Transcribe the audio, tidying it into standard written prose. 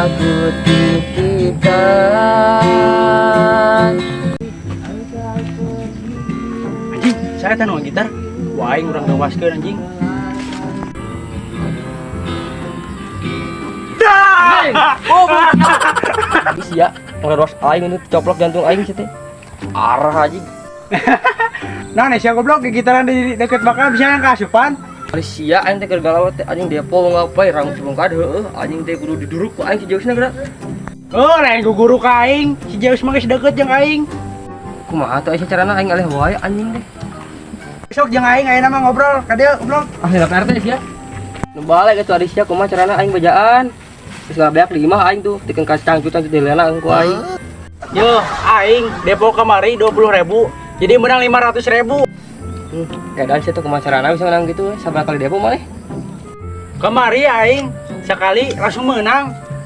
aku titipkan. Anjing, saya tanu gitar. Wah, aing urang ngawaskeun anjing. Oh, sia, ngeros aing itu coplok jantung aing sih teh. Arah anjing. Nah, nih siapa goblok gitaran di deket bakal bisa yang kasupan. Ari sia aing teh keur galawat teh anjing depo ngapai rang sebelum kade heueuh anjing teh kudu diduruk ku aing sejeusna geura. Oh, lain ku guru ka aing. Si Zeus mah geus deket jeung aing. Kumaha atuh aya carana aing aleh wae anjing teh. Besok jeung aing ayeuna mah ngobrol ka dieu goblok. Ah, heula PRT sia. Nu balik atuh ari sia kumaha carana aing bajaan. Geus ngabeak di imah aing tuh tikeun ka cangcutan teh dilena ku aing. Yo, aing depo kamari 20.000. Jadi menang 500.000. Keadaan sih tuh kumaha carana bisa menang gitu, sabar kali depo maneh. Kamari aing sekali langsung menang.